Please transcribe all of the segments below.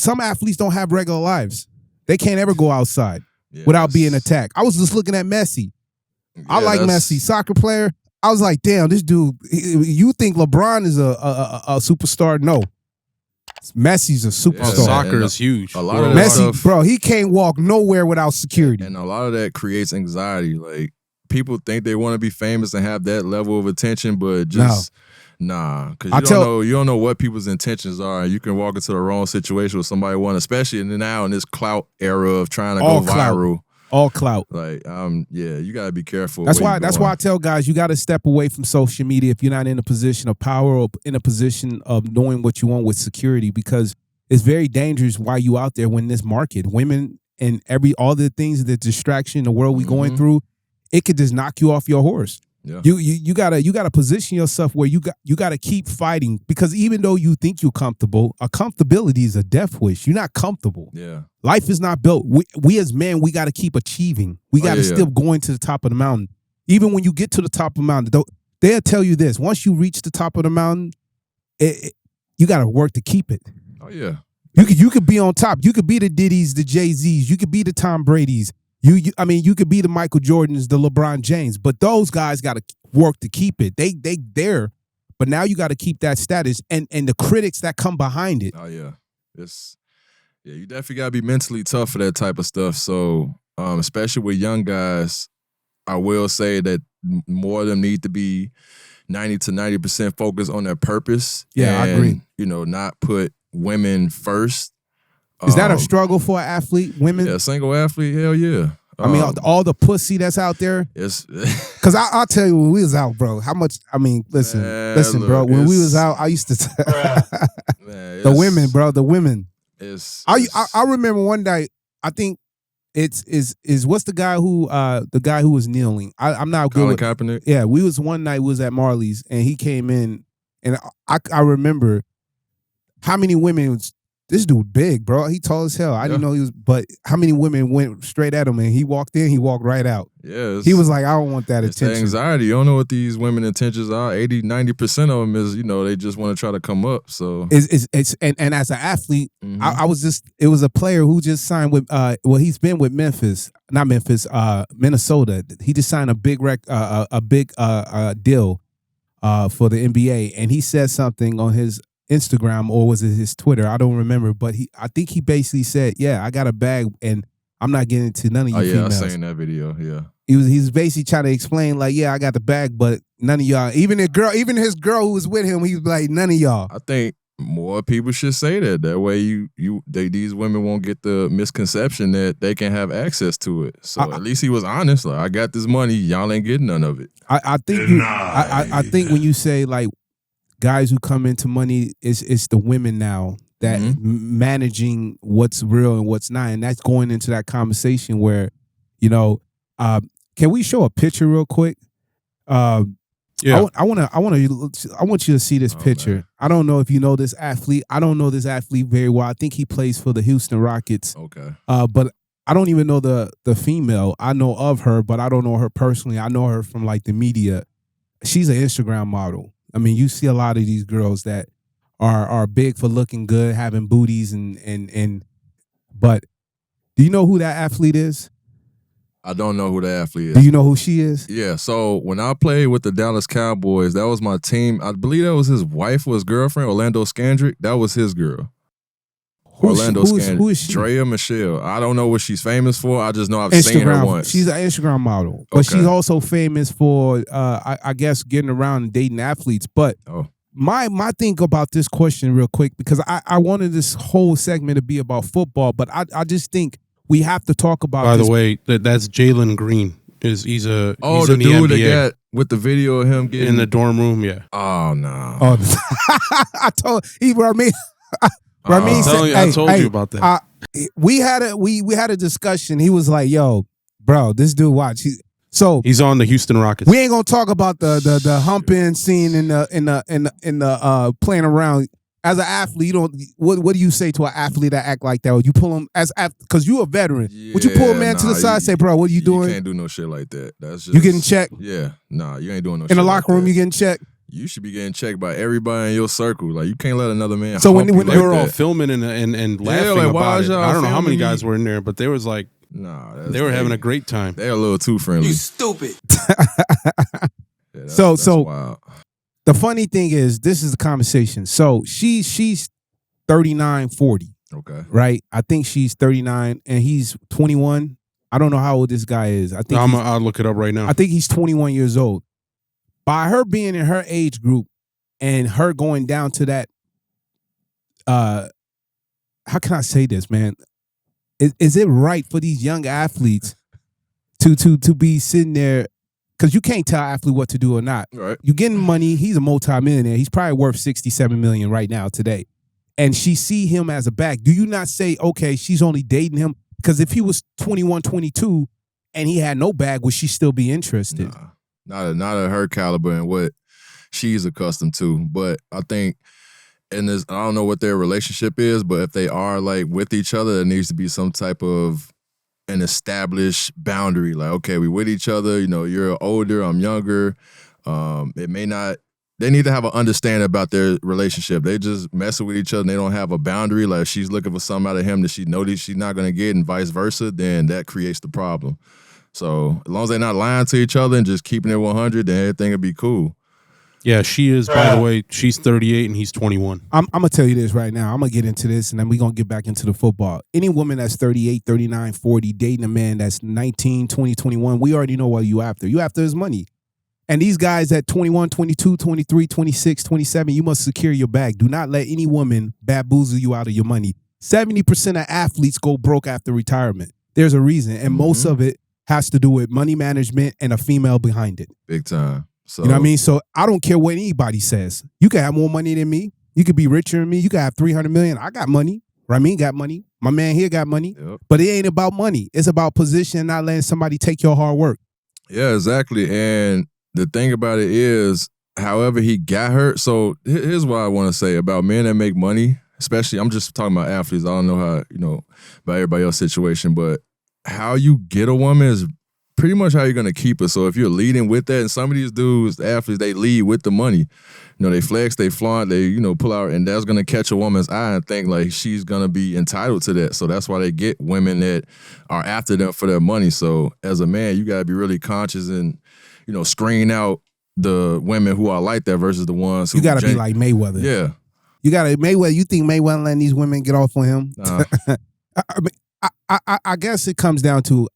some athletes don't have regular lives. They can't ever go outside without being attacked. I was just looking at Messi. I like Messi, soccer player. I was like, damn, this dude. You think LeBron is a superstar? No. Messi's a superstar. Soccer is huge. A lot of Messi, bro, he can't walk nowhere without security. And a lot of that creates anxiety. Like, people think they want to be famous and have that level of attention, but just nah. Because you don't know what people's intentions are. You can walk into the wrong situation with somebody especially now in this clout era of trying to go viral. All clout. Like, you gotta be careful. That's why I tell guys, you gotta step away from social media if you're not in a position of power or in a position of knowing what you want with security, because it's very dangerous while you out there when this market, women and all the things, the distraction, the world we going through, it could just knock you off your horse. Yeah. You gotta position yourself where you gotta keep fighting, because even though you think you're comfortable, a comfortability is a death wish. You're not comfortable. Yeah. Life is not built. We as men, we gotta keep achieving. We gotta still going to the top of the mountain. Even when you get to the top of the mountain, they'll tell you this: once you reach the top of the mountain, you gotta work to keep it. Oh yeah. You could be on top. You could be the Diddy's, the Jay-Z's. You could be the Tom Brady's. You could be the Michael Jordans, the LeBron James, but those guys got to work to keep it. They there, but now you got to keep that status and the critics that come behind it. Oh yeah, you definitely got to be mentally tough for that type of stuff. So, especially with young guys, I will say that more of them need to be 90 to 90% focused on their purpose. Yeah, I agree. Not put women first. Is that a struggle for an athlete, women? Yeah, single athlete, hell yeah. I mean, all the pussy that's out there. Yes. Because I'll tell you, when we was out, bro, how much, listen, look, bro, when we was out, I used to, the women, bro, the women. I remember one day, I think it's what's the guy who was kneeling? I'm not good. Colin Kaepernick? Yeah, one night we was at Marley's, and he came in, and I remember how many women. This dude big, bro. He tall as hell. I didn't know he was, but how many women went straight at him and he walked in, he walked right out. Yeah. He was like, I don't want that it's attention. The anxiety. You don't know what these women intentions are. 80, 90% of them is, they just want to try to come up. So and as an athlete, it was a player who just signed with he's been with Minnesota. He just signed a big deal for the NBA, and he said something on his Instagram, or was it his Twitter? I don't remember, but I think he basically said, "Yeah, I got a bag, and I'm not getting to none of you females." I seen that video. Yeah, he's basically trying to explain, like, "Yeah, I got the bag, but none of y'all." Even his girl who was with him, he was like, "None of y'all." I think more people should say that. That way, these women won't get the misconception that they can have access to it. So at least he was honest. Like, I got this money, y'all ain't getting none of it. I think when you say like, guys who come into money, it's the women now that managing what's real and what's not, and that's going into that conversation where, can we show a picture real quick? I want you to see this picture. Man. I don't know if you know this athlete. I don't know this athlete very well. I think he plays for the Houston Rockets. Okay. But I don't even know the female. I know of her, but I don't know her personally. I know her from like the media. She's an Instagram model. I mean, you see a lot of these girls that are big for looking good, having booties, but do you know who that athlete is? I don't know who the athlete is. Do you know who she is? Yeah, so when I played with the Dallas Cowboys, that was my team. I believe that was his wife or his girlfriend, Orlando Scandrick. That was his girl. Who is she? Draya Michele. I don't know what she's famous for. I just know I've seen her once. She's an Instagram model. But she's also famous for, I guess, getting around and dating athletes. But my thing about this question real quick, because I wanted this whole segment to be about football, but I just think we have to talk about By the way, that's Jalen Green. He's the dude that got with the video of him getting in the dorm room, yeah. Oh, no. I told Ramin. Ramin said, I told you about that. We had a discussion. He was like, "Yo, bro, this dude watch." He's on the Houston Rockets. We ain't gonna talk about the humping scene in the playing around. As an athlete, you don't. What do you say to an athlete that act like that? Or you pull him because you a veteran. Yeah, would you pull a man to the side and say, "Bro, what are you doing?" You can't do no shit like that. That's just you getting checked. Yeah, nah, you ain't doing no. In shit the locker room, you getting checked. you should be getting checked by everybody in your circle. Like, you can't let another man. So when they like were all that. filming and laughing like, about it. I don't know how many me? guys were in there, but they was like, they were having a great time. They're a little too friendly. You stupid. That's wild. The funny thing is, this is the conversation. So she's 39, 40. Okay. Right? I think she's 39 and he's 21. I don't know how old this guy is. I think I'll look it up right now. I think he's 21 years old. By her being in her age group and her going down to that, how can I say this, man? Is it right for these young athletes to be sitting there? Because you can't tell an athlete what to do or not. Right. You're getting money. He's a multimillionaire. He's probably worth $67 million right now today. And she see him as a bag. Do you not say, okay, she's only dating him? Because if he was 21, 22 and he had no bag, would she still be interested? Nah, not at her caliber and what she's accustomed to. But I think in this, I don't know what their relationship is, but if they are like with each other, there needs to be some type of an established boundary. Like, okay, we with each other, you know, you're older, I'm younger. It may not, they need to have an understanding about their relationship. They just messing with each other and they don't have a boundary. Like, if she's looking for something out of him that she knows she's not going to get and vice versa, then that creates the problem. So as long as they're not lying to each other and just keeping it 100, then everything will be cool. Yeah, she is, by the way, she's 38 and he's 21. I'm going to tell you this right now. I'm going to get into this and then we're going to get back into the football. Any woman that's 38, 39, 40, dating a man that's 19, 20, 21, we already know what you after. You after his money. And these guys at 21, 22, 23, 26, 27, you must secure your bag. Do not let any woman bamboozle you out of your money. 70% of athletes go broke after retirement. There's a reason. And most of it has to do with money management and a female behind it. Big time. So, you know what I mean? So I don't care what anybody says. You can have more money than me. You could be richer than me. You could have 300 million. I got money. Ramin got money. My man here got money. Yep. But it ain't about money. It's about position, not letting somebody take your hard work. Yeah, exactly. And the thing about it is, however he got her. So here's what I want to say about men that make money, especially, I'm just talking about athletes. I don't know how, you know, about everybody else's situation, but how you get a woman is pretty much how you're going to keep her. So if you're leading with that, and some of these dudes, the athletes, they lead with the money. You know, they flex, they flaunt, they, you know, pull out, and that's going to catch a woman's eye and think like she's going to be entitled to that. So that's why they get women that are after them for their money. So as a man, you got to be really conscious and, you know, screen out the women who are like that versus the ones who... You got to be like Mayweather. Yeah. You got to, Mayweather, you think Mayweather letting these women get off on him? I guess it comes down to,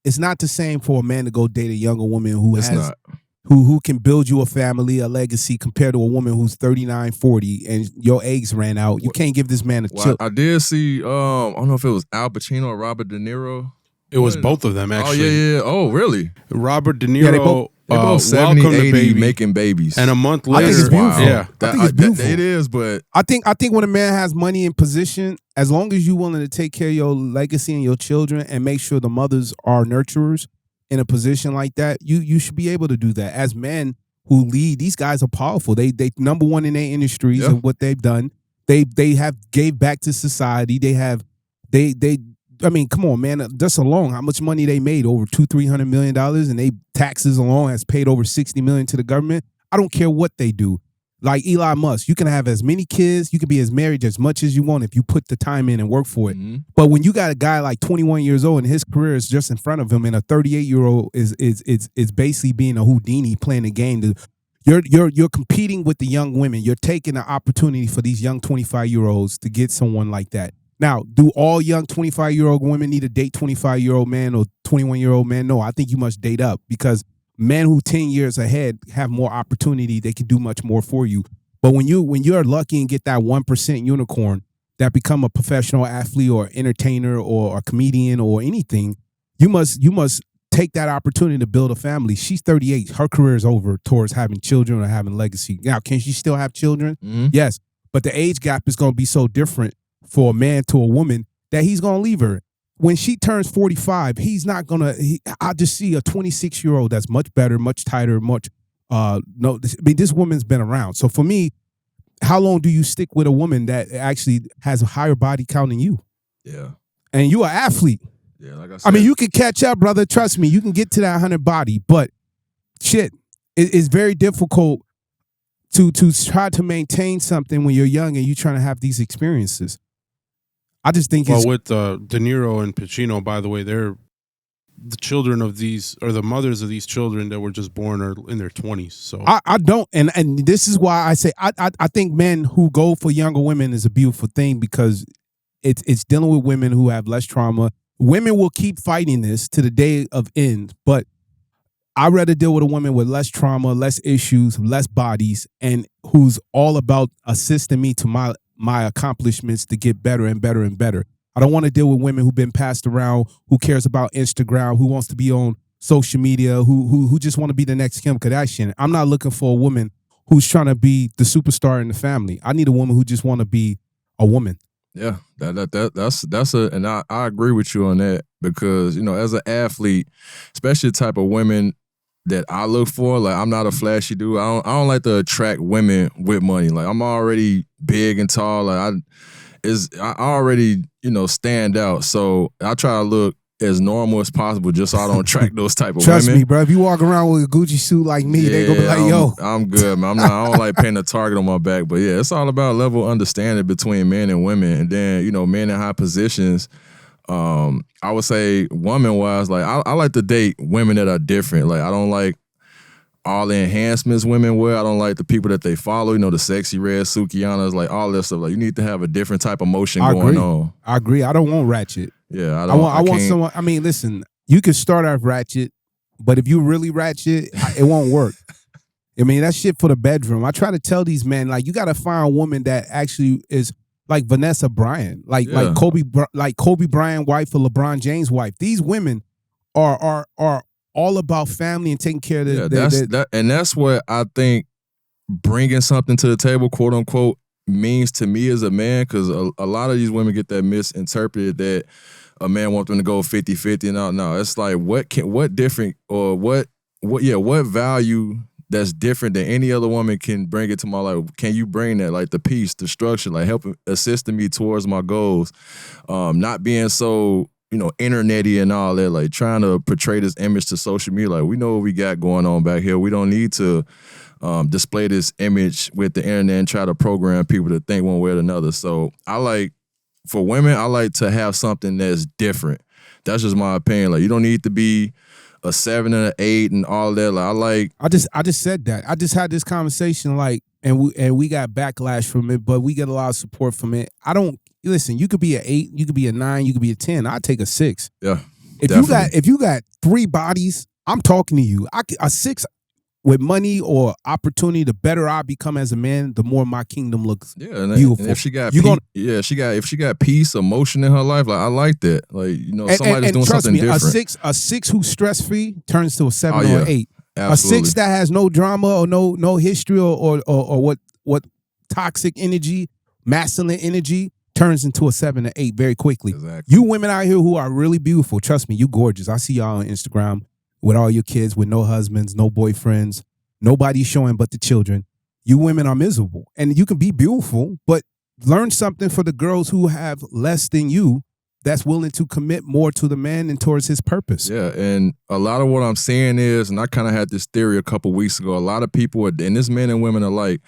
it's not the same for a man to go date a younger woman who can build you a family, a legacy, compared to a woman who's 39, 40, and your eggs ran out. You can't give this man a chill. I did see, I don't know if it was Al Pacino or Robert De Niro. It was both of them, actually. Oh, yeah. Oh, really? Robert De Niro, they both 70, 80, baby, making babies. And a month later. I think it's beautiful. Yeah. I think it's beautiful. It is, but... I think when a man has money in position, as long as you're willing to take care of your legacy and your children and make sure the mothers are nurturers in a position like that, you should be able to do that. As men who lead, these guys are powerful. They number one in their industries and what they've done. They have gave back to society. I mean, come on, man. Just alone, how much money they made? Over $200-300 million, and they taxes alone has paid over $60 million to the government. I don't care what they do. Like Elon Musk, you can have as many kids, you can be as married as much as you want if you put the time in and work for it. Mm-hmm. But when you got a guy like 21 years old and his career is just in front of him, and a 38-year-old is basically being a Houdini playing the game. You're competing with the young women. You're taking the opportunity for these young 25-year-olds to get someone like that. Now, do all young 25-year-old women need to date 25-year-old man or 21-year-old man? No, I think you must date up, because men who 10 years ahead have more opportunity. They can do much more for you. But when you're lucky and get that 1% unicorn that become a professional athlete or entertainer or a comedian or anything, you must take that opportunity to build a family. She's 38. Her career is over towards having children or having legacy. Now, can she still have children? Mm-hmm. Yes. But the age gap is going to be so different for a man to a woman that he's going to leave her. When she turns 45, he's not going to, I just see a 26-year-old that's much better, much tighter, this woman's been around. So for me, how long do you stick with a woman that actually has a higher body count than you? Yeah. And you're an athlete. Yeah, like I said. I mean, you can catch up, brother. Trust me, you can get to that 100 body. But shit, it's very difficult to try to maintain something when you're young and you're trying to have these experiences. I just think well, with De Niro and Pacino, by the way, they're the children of these, or the mothers of these children that were just born are in their 20s. So I don't, and this is why I say I think men who go for younger women is a beautiful thing, because it's dealing with women who have less trauma. Women will keep fighting this to the day of end, but I'd rather deal with a woman with less trauma, less issues, less bodies, and who's all about assisting me to my accomplishments to get better and better and better. I don't want to deal with women who've been passed around, who cares about Instagram, who wants to be on social media, who just want to be the next Kim Kardashian. I'm not looking for a woman who's trying to be the superstar in the family. I need a woman who just want to be a woman. Yeah, that's and I agree with you on that, because, you know, as an athlete, especially the type of women that I look for, like, I'm not a flashy dude. I don't like to attract women with money. Like, I'm already big and tall. Like, I already, you know, stand out. So I try to look as normal as possible just so I don't attract those type of Trust women. me, bro. If you walk around with a Gucci suit like me, they gonna be like, yo. I'm good, man. I don't like painting a target on my back. But yeah, it's all about level of understanding between men and women. And then, you know, men in high positions, I would say woman-wise, like, I like to date women that are different. Like, I don't like all the enhancements women wear. I don't like the people that they follow, you know, the sexy red Sukianas, like all that stuff. Like, you need to have a different type of motion going on. I agree. I don't want ratchet. Yeah, I want someone. I mean, listen, you can start off ratchet, but if you really ratchet, it won't work. I mean, that's shit for the bedroom. I try to tell these men, like, you got to find a woman that actually is like Vanessa Bryant, like Kobe Bryant, wife of LeBron James' wife. These women are all about family and taking care of and that's what I think bringing something to the table, quote unquote, means to me as a man, because a lot of these women get that misinterpreted that a man wants them to go 50-50. No, it's like what different, or what value that's different than any other woman can bring it to my life. Can you bring that, like the peace, the structure, like helping, assisting me towards my goals, not being so, you know, internety and all that, like trying to portray this image to social media. Like, we know what we got going on back here. We don't need to display this image with the internet and try to program people to think one way or another. So for women, I like to have something that's different. That's just my opinion. Like, you don't need to be a 7 and an 8 and all that. Like, I just said that. I just had this conversation, like, and we got backlash from it, but we get a lot of support from it. Listen, you could be an 8, you could be a 9, you could be a 10. I'd take a 6. Yeah. If you got 3 bodies, I'm talking to you. A 6 with money or opportunity, the better I become as a man, the more my kingdom looks beautiful. And if she got if she got peace, emotion in her life, like, I like that. Like, you know, somebody's doing something different. A six who's stress free turns to a 7 or an 8. Absolutely. A 6 that has no drama or no history or what toxic energy, masculine energy, turns into a 7 or 8 very quickly. Exactly. You women out here who are really beautiful, trust me, you gorgeous. I see y'all on Instagram with all your kids, with no husbands, no boyfriends, nobody showing but the children. You women are miserable. And you can be beautiful, but learn something for the girls who have less than you that's willing to commit more to the man and towards his purpose. Yeah, and a lot of what I'm saying is, and I kind of had this theory a couple weeks ago, a lot of people, and this men and women alike,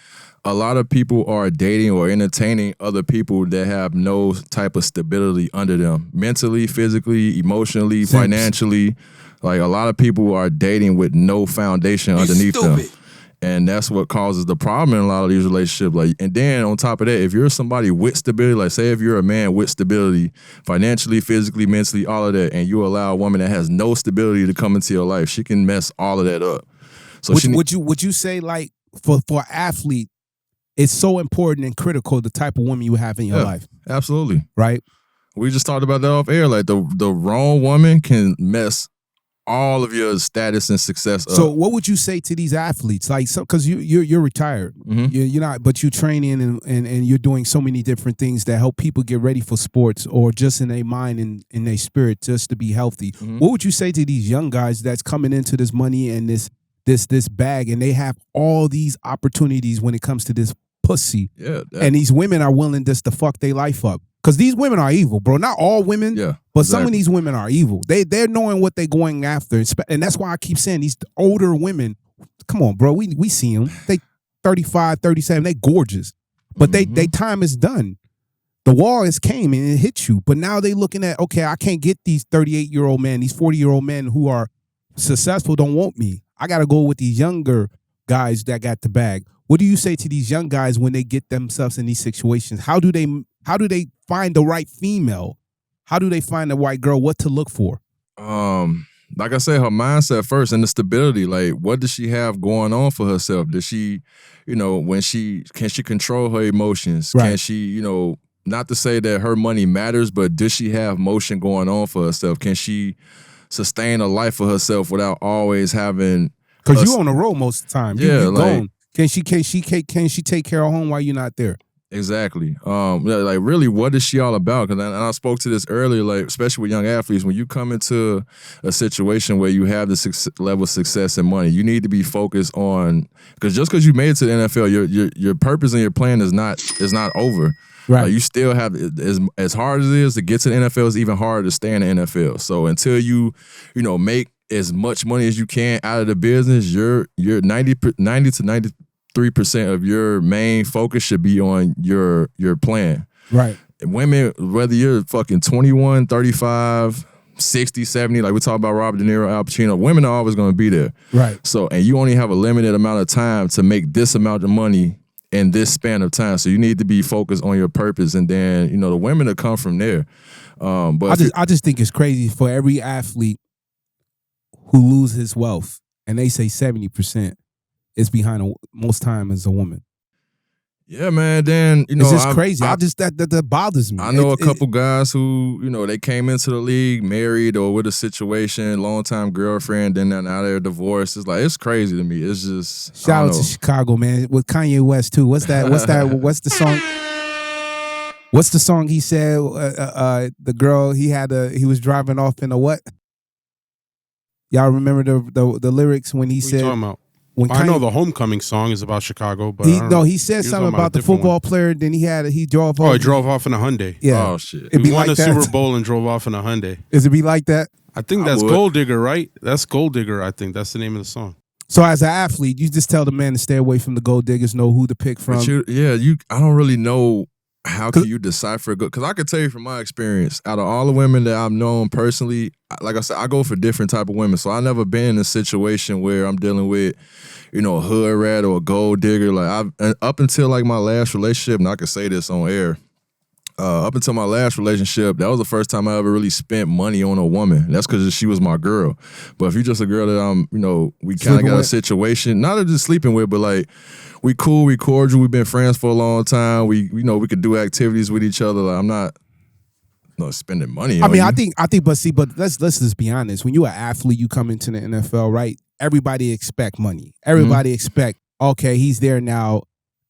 a lot of people are dating or entertaining other people that have no type of stability under them, mentally, physically, emotionally, financially. Like, a lot of people are dating with no foundation underneath them. And that's what causes the problem in a lot of these relationships. Like, and then on top of that, if you're somebody with stability, like, say if you're a man with stability, financially, physically, mentally, all of that, and you allow a woman that has no stability to come into your life, she can mess all of that up. So would you say, like, for an athlete, it's so important and critical the type of woman you have in your life? Absolutely. Right? We just talked about that off air. Like, the wrong woman can mess all of your status and success up. So what would you say to these athletes? Like, because you're retired, you're not, but you're training and you're doing so many different things that help people get ready for sports, or just in their mind and in their spirit, just to be healthy. What would you say to these young guys that's coming into this money and this bag, and they have all these opportunities when it comes to this pussy? Yeah, and these women are willing just to fuck their life up. Because these women are evil, bro. Not all women, but some of these women are evil. They're knowing what they're going after. And that's why I keep saying these older women, come on, bro. We see them. 35, 37, they gorgeous. But they time is done. The wall has came and it hit you. But now they looking at, okay, I can't get these 38-year-old men, these 40-year-old men who are successful don't want me. I got to go with these younger guys that got the bag. What do you say to these young guys when they get themselves in these situations? How do they find the right female? How do they find the right girl? What to look for? Like I said, her mindset first and the stability. Like, what does she have going on for herself? Does she, can she control her emotions? Right. Can she, not to say that her money matters, but does she have motion going on for herself? Can she sustain a life for herself without always having? Because you on the road most of the time. Yeah, you gone. Can she take care of home while you're not there? Exactly. Like really, what is she all about? Because I spoke to this earlier, like especially with young athletes, when you come into a situation where you have the level of success and money, you need to be focused on, because just because you made it to the NFL, your purpose and your plan is not over. Right. You still have, as hard as it is to get to the NFL, it's even harder to stay in the NFL. So until you make as much money as you can out of the business, you're 90 to 93% of your main focus should be on your plan. Right. And women, whether you're fucking 21, 35, 60, 70, like we talk about Robert De Niro, Al Pacino, women are always going to be there. Right. So, and you only have a limited amount of time to make this amount of money in this span of time. So you need to be focused on your purpose, and then, the women will come from there. But I just think it's crazy for every athlete who lose his wealth, and they say 70% is behind most time as a woman. Yeah, man. Then it's just crazy. That bothers me. I know a couple guys who they came into the league married or with a situation, long-time girlfriend, then now they're divorced. It's like, it's crazy to me. It's just shout out to Chicago, man, with Kanye West too. What's that? What's the song? What's the song he said? The girl he was driving off in a what? Y'all remember the lyrics when he what said? What are you talking about? I know the Homecoming song is about Chicago, but he said something about the football player. Then he drove off. Oh, he drove off in a Hyundai. Yeah. Oh shit. He won a Super Bowl and drove off in a Hyundai. Is it be like that? I think that's Gold Digger, right? That's Gold Digger. I think that's the name of the song. So as an athlete, you just tell the man to stay away from the gold diggers, know who to pick from. I don't really know how can you decipher good, because I could tell you from my experience, out of all the women that I've known personally, like I said, I go for different type of women. So I've never been in a situation where I'm dealing with, a hood rat or a gold digger. Like up until like my last relationship, and I can say this on air, up until my last relationship, that was the first time I ever really spent money on a woman. That's because she was my girl. But if you're just a girl that we kind of got a situation, not just sleeping with, but like we cool, we cordial, we've been friends for a long time. We could do activities with each other. Like, I'm not spending money. I think, but let's just be honest. When you're an athlete, you come into the NFL, right? Everybody expect money. Everybody expect, okay, he's there now.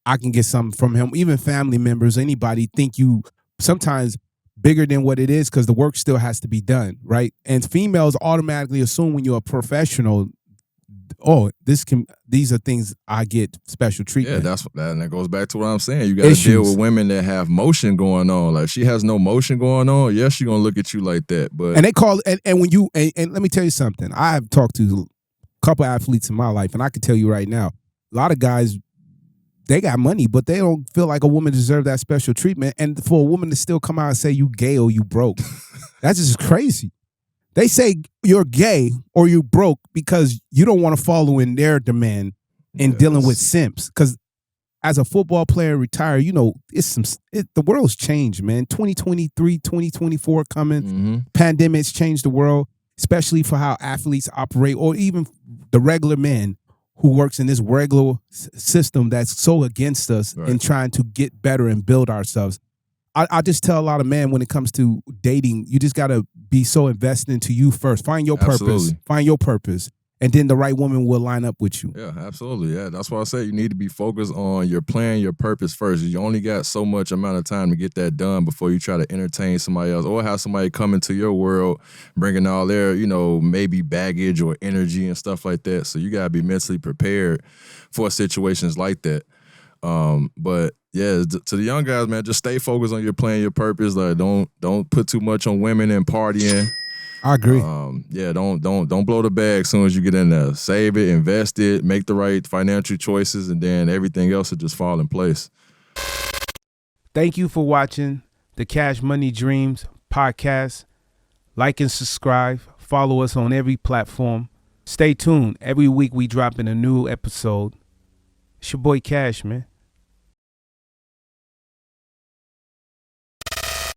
I can get something from him. Even family members, anybody think you sometimes bigger than what it is because the work still has to be done, right? And females automatically assume when you're a professional, these are things I get special treatment. Yeah, and that goes back to what I'm saying. You got to deal with women that have motion going on. Like, if she has no motion going on, yes, she's gonna look at you like that. But and they call and when you and let me tell you something. I have talked to a couple athletes in my life, and I can tell you right now, a lot of guys, they got money, but they don't feel like a woman deserves that special treatment. And for a woman to still come out and say you gay or you broke, that's just crazy. They say you're gay or you broke because you don't want to follow in their demand in dealing with simps. Because as a football player retired, the world's changed, man. 2023, 2024 coming. Mm-hmm. Pandemics changed the world, especially for how athletes operate, or even the regular man who works in this regular system that's so against us in trying to get better and build ourselves. I just tell a lot of men when it comes to dating, you just got to be so invested into you first. Find your purpose. Find your purpose. And then the right woman will line up with you. Yeah, absolutely. Yeah, that's why I say you need to be focused on your plan, your purpose first. You only got so much amount of time to get that done before you try to entertain somebody else or have somebody come into your world bringing all their, maybe baggage or energy and stuff like that. So you got to be mentally prepared for situations like that. But yeah, to the young guys, man, just stay focused on your plan, your purpose. Like, don't put too much on women and partying. I agree. Don't blow the bag as soon as you get in there. Save it, invest it, make the right financial choices, and then everything else will just fall in place. Thank you for watching the Cash Money Dreams podcast. Like and subscribe. Follow us on every platform. Stay tuned. Every week we drop in a new episode. It's your boy Cash, man.